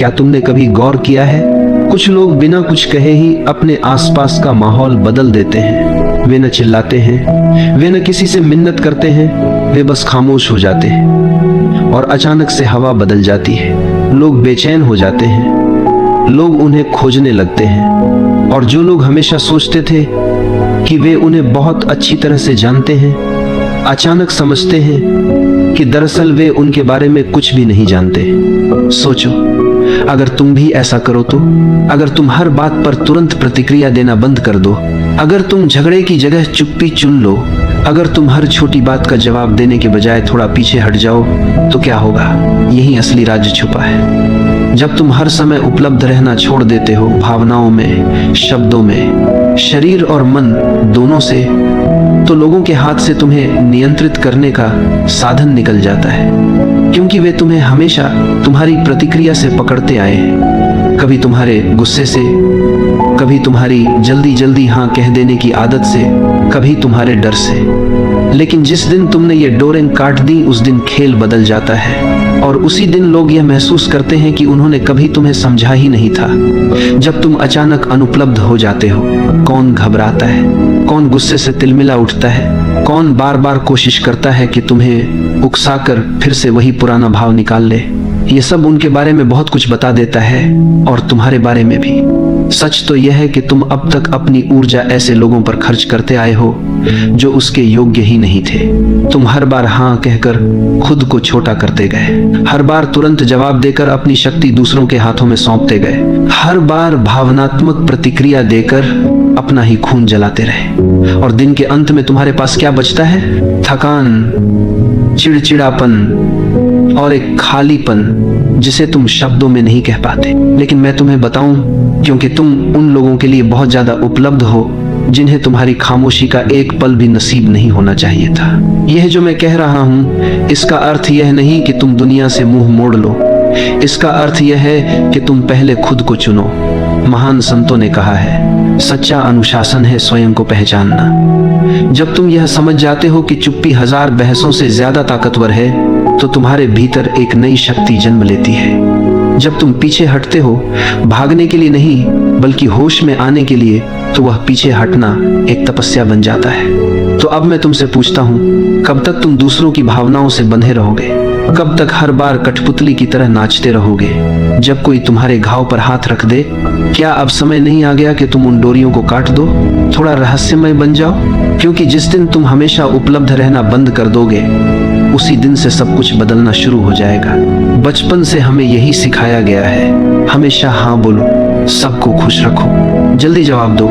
क्या तुमने कभी गौर किया है, कुछ लोग बिना कुछ कहे ही अपने आसपास का माहौल बदल देते हैं। वे न चिल्लाते हैं, वे न किसी से मिन्नत करते हैं, वे बस खामोश हो जाते हैं और अचानक से हवा बदल जाती है। लोग बेचैन हो जाते हैं, लोग उन्हें खोजने लगते हैं और जो लोग हमेशा सोचते थे कि वे उन्हें बहुत अच्छी तरह से जानते हैं, अचानक समझते हैं कि दरअसल वे उनके बारे में कुछ भी नहीं जानते। सोचो, अगर तुम भी ऐसा करो तो, अगर तुम हर बात पर तुरंत प्रतिक्रिया देना बंद कर दो, अगर तुम झगड़े की जगह चुप्पी चुन लो, अगर तुम हर छोटी बात का जवाब देने के बजाय थोड़ा पीछे हट जाओ, तो क्या होगा? यही असली राज छुपा है। जब तुम हर समय उपलब्ध रहना छोड़ देते हो, भावनाओं में, शब्दों में, शरीर और मन दोनों से, तो लोगों के हाथ से तुम्हें नियंत्रित करने का साधन निकल जाता है, क्योंकि वे तुम्हें हमेशा तुम्हारी प्रतिक्रिया से पकड़ते आए हैं। कभी तुम्हारे गुस्से से, कभी तुम्हारी जल्दी जल्दी हाँ कह देने की आदत से, कभी तुम्हारे डर से। लेकिन जिस दिन तुमने ये डोरें काट दी, उस दिन खेल बदल जाता है और उसी दिन लोग यह महसूस करते हैं कि उन्होंने कभी तुम्हें समझा ही नहीं था। जब तुम अचानक अनुपलब्ध हो जाते हो, कौन घबराता है, कौन गुस्से से तिलमिला उठता है, कौन बार बार कोशिश करता है कि तुम्हें उकसाकर फिर से वही पुराना भाव निकाल ले। ये सब उनके बारे में बहुत कुछ बता देता है और तुम्हारे बारे में भी। सच तो यह है कि तुम अब तक अपनी ऊर्जा ऐसे लोगों पर खर्च करते आए हो जो उसके योग्य ही नहीं थे। तुम हर बार हाँ कहकर खुद को छोटा करते गए, हर बार तुरंत जवाब देकर अपनी शक्ति दूसरों के हाथों में सौंपते गए, हर बार भावनात्मक प्रतिक्रिया देकर अपना ही खून जलाते रहे। और दिन के अंत में तुम्हारे पास क्या बचता है? थकान, चिड़चिड़ापन और एक खालीपन जिसे तुम शब्दों में नहीं कह पाते। लेकिन मैं तुम्हें बताऊं, क्योंकि तुम उन लोगों के लिए बहुत ज्यादा उपलब्ध हो जिन्हें तुम्हारी खामोशी का एक पल भी नसीब नहीं होना चाहिए था। यह जो मैं कह रहा हूं, इसका अर्थ यह नहीं कि तुम दुनिया से मुंह मोड़ लो। इसका अर्थ यह है कि तुम पहले खुद को चुनो। महान संतों ने कहा है, सच्चा अनुशासन है स्वयं को पहचानना। जब तुम यह समझ जाते हो कि चुप्पी 1000 बहसों से ज्यादा ताकतवर है, तो तुम्हारे भीतर एक नई शक्ति जन्म लेती है। जब तुम पीछे हटते हो, भागने के लिए नहीं बल्कि होश में आने के लिए, तो वह पीछे हटना एक तपस्या बन जाता है। तो अब मैं तुमसे पूछता हूँ, कब तक तुम दूसरों की भावनाओं से बंधे रहोगे? कब तक हर बार कठपुतली की तरह नाचते रहोगे जब कोई तुम्हारे घाव पर हाथ रख दे? क्या अब समय नहीं आ गया कि तुम उन डोरियों को काट दो, थोड़ा रहस्यमय बन जाओ? क्योंकि जिस दिन तुम हमेशा उपलब्ध रहना बंद कर दोगे, उसी दिन से सब कुछ बदलना शुरू हो जाएगा। बचपन से हमें यही सिखाया गया है, हमेशा हाँ बोलो, सबको खुश रखो, जल्दी जवाब दो,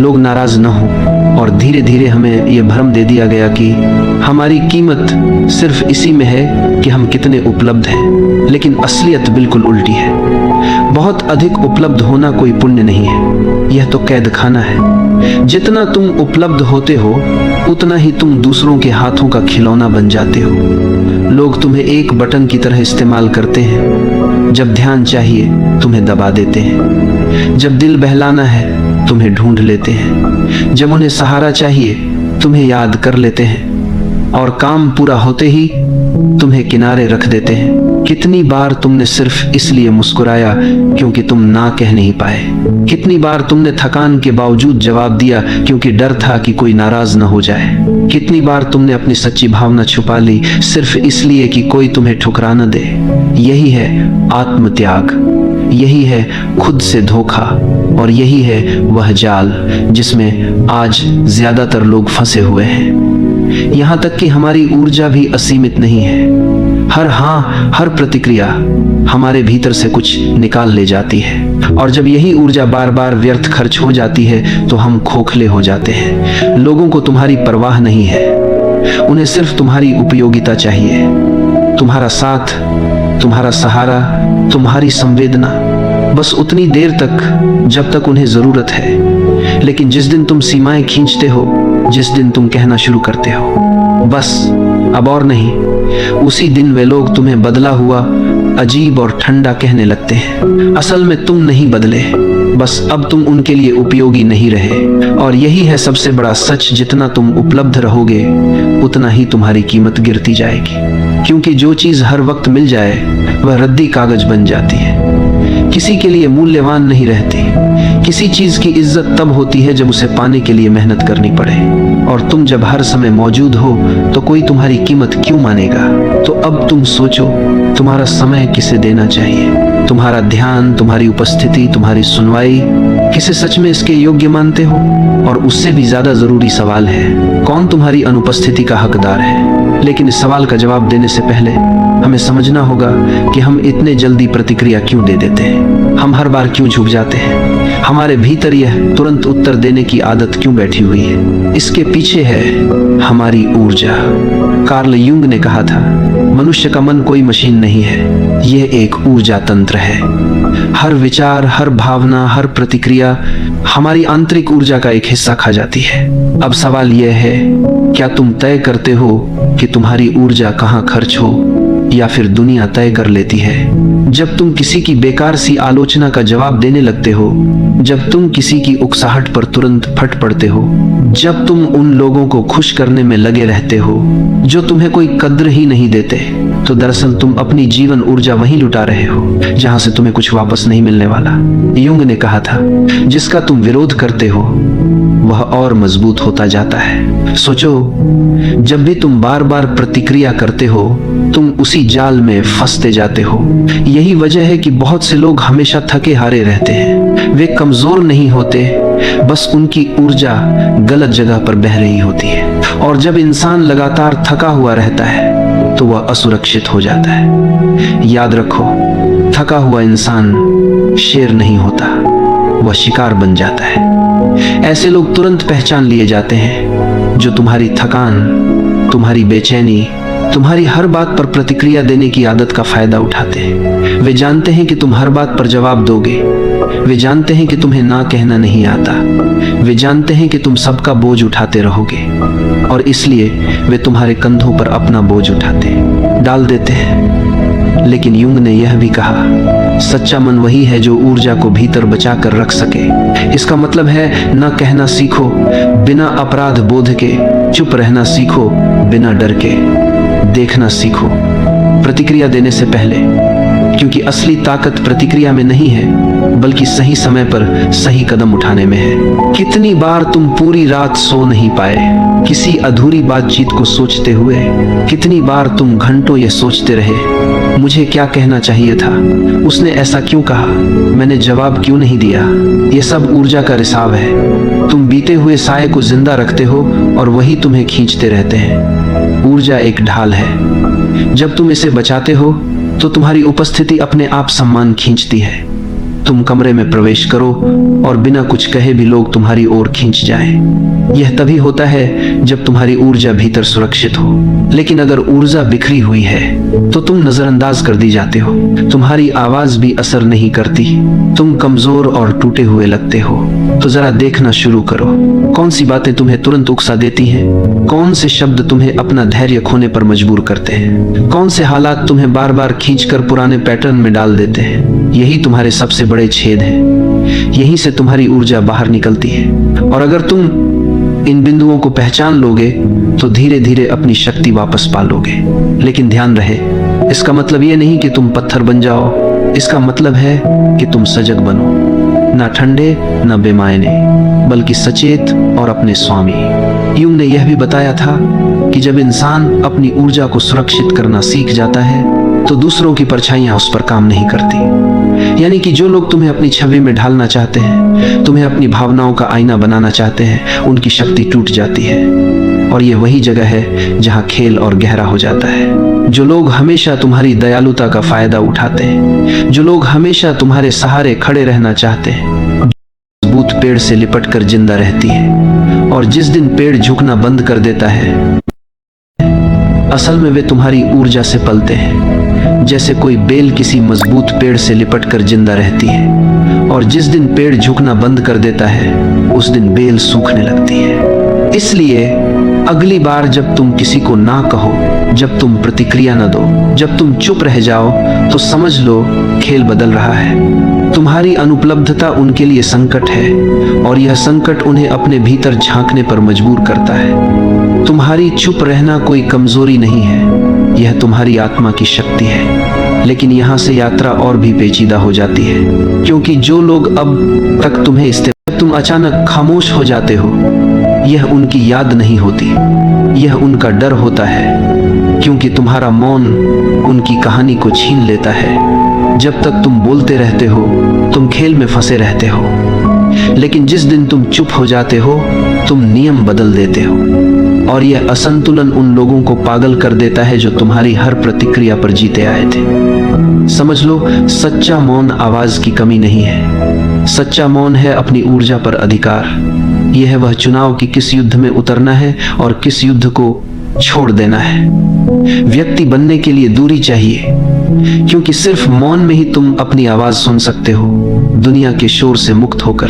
लोग नाराज न हो। और धीरे धीरे हमें यह भ्रम दे दिया गया कि हमारी कीमत सिर्फ इसी में है कि हम कितने उपलब्ध हैं। लेकिन असलियत बिल्कुल उल्टी है। बहुत अधिक उपलब्ध होना कोई पुण्य नहीं है, यह तो कैद खाना है। जितना तुम उपलब्ध होते हो, उतना ही तुम दूसरों के हाथों का खिलौना बन जाते हो। लोग तुम्हें एक बटन की तरह इस्तेमाल करते हैं। जब ध्यान चाहिए, तुम्हें दबा देते हैं। जब दिल बहलाना है, तुम्हें ढूंढ लेते हैं। जब उन्हें सहारा चाहिए, तुम्हें याद कर लेते हैं। और काम पूरा होते ही तुम्हें किनारे रख देते हैं। कितनी बार तुमने सिर्फ इसलिए मुस्कुराया क्योंकि तुम ना कह नहीं पाए? कितनी बार तुमने थकान के बावजूद जवाब दिया क्योंकि डर था कि कोई नाराज न हो जाए? कितनी बार तुमने अपनी सच्ची भावना छुपा ली सिर्फ इसलिए कि कोई तुम्हें ठुकरा न दे? यही है आत्मत्याग, यही है खुद से धोखा, और यही है वह जाल जिसमें आज ज्यादातर लोग फंसे हुए हैं। यहाँ तक कि हमारी ऊर्जा भी असीमित नहीं है। हर हाँ, हर प्रतिक्रिया हमारे भीतर से कुछ निकाल ले जाती है, और जब यही ऊर्जा बार बार व्यर्थ खर्च हो जाती है तो हम खोखले हो जाते हैं। लोगों को तुम्हारी परवाह नहीं है, उन्हें सिर्फ तुम्हारी उपयोगिता चाहिए, तुम्हारा साथ, तुम्हारा सहारा, तुम्हारी संवेदना, बस उतनी देर तक जब तक उन्हें जरूरत है। लेकिन जिस दिन तुम सीमाएं खींचते हो, जिस दिन तुम कहना शुरू करते हो, बस अब और नहीं, उसी दिन वे लोग तुम्हें बदला हुआ अजीब और ठंडा कहने लगते हैं। असल में तुम नहीं बदले, बस अब तुम उनके लिए उपयोगी नहीं रहे। और यही है सबसे बड़ा सच, जितना तुम उपलब्ध रहोगे उतना ही तुम्हारी कीमत गिरती जाएगी। क्योंकि जो चीज हर वक्त मिल जाए वह रद्दी कागज बन जाती है, किसी के लिए मूल्यवान नहीं रहती। किसी चीज की इज्जत तब होती है जब उसे पाने के लिए मेहनत करनी पड़े, और तुम जब हर समय मौजूद हो तो कोई तुम्हारी कीमत क्यों मानेगा। तो अब तुम सोचो, तुम्हारा समय किसे देना चाहिए? तुम्हारा ध्यान, तुम्हारी उपस्थिति, तुम्हारी सुनवाई, किसे सच में इसके योग्य मानते हो? और उससे भी ज्यादा जरूरी सवाल है, कौन तुम्हारी अनुपस्थिति का हकदार है? लेकिन इस सवाल का जवाब देने से पहले हमें समझना होगा कि हम इतने जल्दी प्रतिक्रिया क्यों दे देते हैं। हम हर बार क्यों झुक जाते हैं? हमारे भीतर यह तुरंत उत्तर देने की आदत क्यों बैठी हुई है? इसके पीछे है हमारी ऊर्जा। कार्ल युंग ने कहा था, मनुष्य का मन कोई मशीन नहीं है, यह एक ऊर्जा तंत्र है। हर विचार, हर भावना, हर प्रतिक्रिया हमारी आंतरिक ऊर्जा का एक हिस्सा खा जाती है। अब सवाल यह है, क्या तुम तय करते हो कि तुम्हारी ऊर्जा कहाँ खर्च हो, या फिर दुनिया तय कर लेती है? जब तुम किसी की बेकार सी आलोचना का जवाब देने लगते हो, जब तुम किसी की उकसाहट पर तुरंत फट पड़ते हो, जब तुम उन लोगों को खुश करने में लगे रहते हो जो तुम्हें कोई कद्र ही नहीं देते, तो दरअसल तुम अपनी जीवन ऊर्जा वहीं लुटा रहे हो जहां से तुम्हें कुछ वापस नहीं मिलने वाला। युंग ने कहा था, जिसका तुम विरोध करते हो वह और मजबूत होता जाता है। सोचो, जब भी तुम बार बार प्रतिक्रिया करते हो तुम उसी जाल में फंसते जाते हो। यही वजह है कि बहुत से लोग हमेशा थके हारे रहते हैं। वे कमजोर नहीं होते, बस उनकी ऊर्जा गलत जगह पर बह रही होती है। और जब इंसान लगातार थका हुआ रहता है तो वह असुरक्षित हो जाता है। याद रखो, थका हुआ इंसान शेर नहीं होता, वह शिकार बन जाता है। ऐसे लोग तुरंत पहचान लिए जाते हैं जो तुम्हारी थकान, तुम्हारी बेचैनी, तुम्हारी हर बात पर प्रतिक्रिया देने की आदत का फायदा उठाते हैं। वे जानते हैं कि तुम हर बात पर जवाब दोगे, वे जानते हैं कि तुम्हें ना कहना नहीं आता, वे जानते हैं कि तुम सबका बोझ उठाते रहोगे, और इसलिए वे तुम्हारे कंधों पर अपना बोझ उठाते डाल देते हैं। लेकिन युंग ने यह भी कहा, सच्चा मन वही है जो ऊर्जा को भीतर बचा कर रख सके। इसका मतलब है, न कहना सीखो बिना अपराध बोध के, चुप रहना सीखो बिना डर के, देखना सीखो प्रतिक्रिया देने से पहले, क्योंकि असली ताकत प्रतिक्रिया में नहीं है बल्कि सही समय पर सही कदम उठाने में है। कितनी बार तुम पूरी रात सो नहीं पाए किसी अधूरी बातचीत को सोचते हुए? कितनी बार तुम घंटों ये सोचते रहे, मुझे क्या कहना चाहिए था, उसने ऐसा क्यों कहा, मैंने जवाब क्यों नहीं दिया? ये सब ऊर्जा का रिसाव है। तुम बीते हुए साये को जिंदा रखते हो और वही तुम्हें खींचते रहते हैं। ऊर्जा एक ढाल है, जब तुम इसे बचाते हो तो तुम्हारी उपस्थिति अपने आप सम्मान खींचती है। तुम कमरे में प्रवेश करो और बिना कुछ कहे भी लोग तुम्हारी ओर खींच जाएं। यह तभी होता है जब तुम्हारी ऊर्जा भीतर सुरक्षित हो। लेकिन अगर ऊर्जा बिखरी हुई है तो तुम नजरअंदाज कर दी जाते हो, तुम्हारी आवाज भी असर नहीं करती, तुम कमजोर और टूटे हुए लगते हो। तो जरा देखना शुरू करो, कौन सी बातें तुम्हें तुरंत उकसा देती हैं, कौन से शब्द तुम्हें अपना धैर्य खोने पर मजबूर करते हैं, कौन से हालात तुम्हें बार बार खींचकर पुराने पैटर्न में डाल देते हैं। यही तुम्हारे सबसे बड़े छेद हैं, यहीं से तुम्हारी ऊर्जा बाहर निकलती है। और अगर तुम इन बिंदुओं को पहचान लोगे तो धीरे धीरे अपनी शक्ति वापस पालोगे। लेकिन ध्यान रहे, इसका मतलब ये नहीं कि तुम पत्थर बन जाओ, इसका मतलब है कि तुम सजग बनो, ना ठंडे ना बेमायने, बल्कि सचेत और अपने स्वामी। युंग ने यह भी बताया था कि जब इंसान अपनी ऊर्जा को सुरक्षित करना सीख जाता है तो दूसरों की परछाइयां उस पर काम नहीं करती। यानी कि जो लोग तुम्हें अपनी छवि में ढालना चाहते हैं, तुम्हें अपनी भावनाओं का आईना बनाना चाहते हैं, उनकी शक्ति टूट जाती है। और ये वही जगह है जहां खेल और गहरा हो जाता है। जो लोग हमेशा तुम्हारी दयालुता का फायदा उठाते हैं, जो लोग हमेशा तुम्हारे सहारे खड़े रहना चाहते हैं, मजबूत पेड़ से लिपट कर जिंदा रहती है, और जिस दिन पेड़ झुकना बंद कर देता है, असल में वे तुम्हारी ऊर्जा से पलते हैं। जैसे कोई बेल किसी मजबूत पेड़ से लिपट कर जिंदा रहती है, और जिस दिन पेड़ झुकना बंद कर देता है उस दिन बेल सूखने लगती है। इसलिए अगली बार जब तुम किसी को ना कहो, जब तुम प्रतिक्रिया न दो, जब तुम चुप रह जाओ, तो समझ लो खेल बदल रहा है। तुम्हारी अनुपलब्धता उनके लिए संकट है और यह संकट उन्हें अपने भीतर झांकने पर मजबूर करता है। तुम्हारी चुप रहना कोई कमजोरी नहीं है, यह तुम्हारी आत्मा की शक्ति है। लेकिन यहाँ से यात्रा और भी पेचीदा हो जाती है, क्योंकि जो लोग अब तक तुम्हें जब तुम अचानक खामोश हो जाते हो, यह उनकी याद नहीं होती, यह उनका डर होता है, क्योंकि तुम्हारा मौन उनकी कहानी को छीन लेता है। जब तक तुम बोलते रहते हो, तुम खेल में फंसे रहते हो, लेकिन जिस दिन तुम चुप हो जाते हो, तुम नियम बदल देते हो। और यह असंतुलन उन लोगों को पागल कर देता है जो तुम्हारी हर प्रतिक्रिया पर जीते आए थे। समझ लो, सच्चा मौन आवाज की कमी नहीं है, सच्चा मौन है अपनी ऊर्जा पर अधिकार। यह है वह चुनाव कि किस युद्ध में उतरना है और किस युद्ध को छोड़ देना है। व्यक्ति बनने के लिए दूरी चाहिए, क्योंकि सिर्फ मौन में ही तुम अपनी आवाज सुन सकते हो, दुनिया के शोर से मुक्त होकर।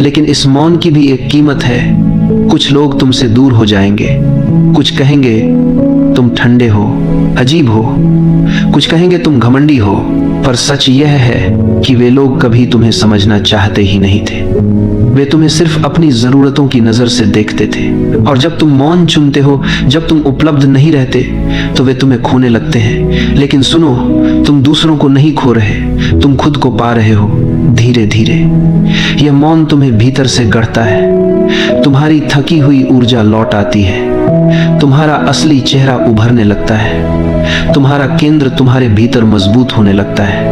लेकिन इस मौन की भी एक कीमत है। कुछ लोग तुमसे दूर हो जाएंगे, कुछ कहेंगे तुम ठंडे हो, अजीब हो, कुछ कहेंगे तुम घमंडी हो, पर सच यह है कि वे लोग कभी तुम्हें समझना चाहते ही नहीं थे। वे तुम्हें सिर्फ अपनी जरूरतों की नजर से देखते थे। और जब तुम मौन चुनते हो, जब तुम उपलब्ध नहीं रहते, तो वे तुम्हें खोने लगते हैं। लेकिन सुनो, तुम दूसरों को नहीं खो रहे, तुम खुद को पा रहे हो, धीरे धीरे। यह मौन तुम्हें भीतर से गढ़ता है, तुम्हारी थकी हुई ऊर्जा लौट आती है, तुम्हारा असली चेहरा उभरने लगता है, तुम्हारा केंद्र तुम्हारे भीतर मजबूत होने लगता है।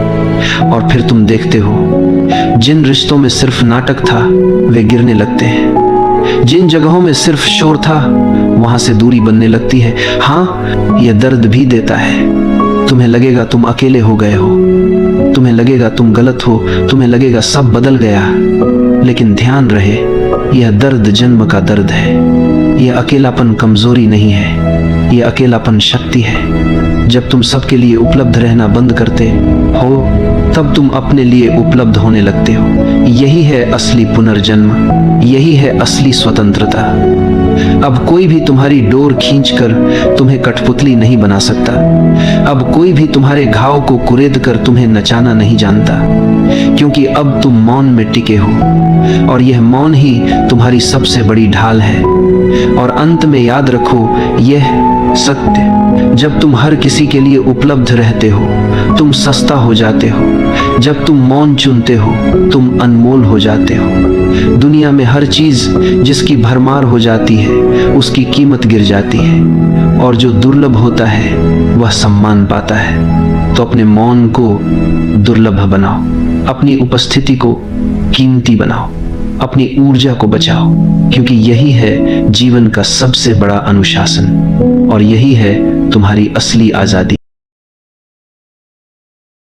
और फिर तुम देखते हो, जिन रिश्तों में सिर्फ नाटक था, वे गिरने लगते हैं। जिन जगहों में सिर्फ शोर था, वहां से दूरी बनने लगती है। हाँ, यह दर्द भी देता है। तुम्हें लगेगा तुम अकेले हो गए हो, तुम्हें लगेगा तुम गलत हो, तुम्हें लगेगा सब बदल गया। लेकिन ध्यान रहे, यह दर्द जन्म का दर्द है। यह अकेलापन कमजोरी नहीं है, यह अकेलापन शक्ति है। जब तुम सबके लिए उपलब्ध रहना बंद करते हो, तब तुम अपने लिए उपलब्ध होने लगते हो। यही है असली पुनर्जन्म, यही है असली स्वतंत्रता। अब कोई भी तुम्हारी डोर खींचकर तुम्हें कठपुतली नहीं बना सकता। अब कोई भी तुम्हारे घाव को कुरेद कर तुम्हें नचाना नहीं जानता, क्योंकि अब तुम मौन में टिके हो, और यह मौन ही तुम्हारी सबसे बड़ी ढाल है। और अंत में याद रखो यह सत्य, जब तुम हर किसी के लिए उपलब्ध रहते हो, तुम सस्ता हो जाते हो। जब तुम मौन चुनते हो, तुम अनमोल हो जाते हो। दुनिया में हर चीज जिसकी भरमार हो जाती है, उसकी कीमत गिर जाती है, और जो दुर्लभ होता है वह सम्मान पाता है। तो अपने मौन को दुर्लभ बनाओ, अपनी उपस्थिति को कीमती बनाओ, अपनी ऊर्जा को बचाओ, क्योंकि यही है जीवन का सबसे बड़ा अनुशासन, और यही है तुम्हारी असली आजादी।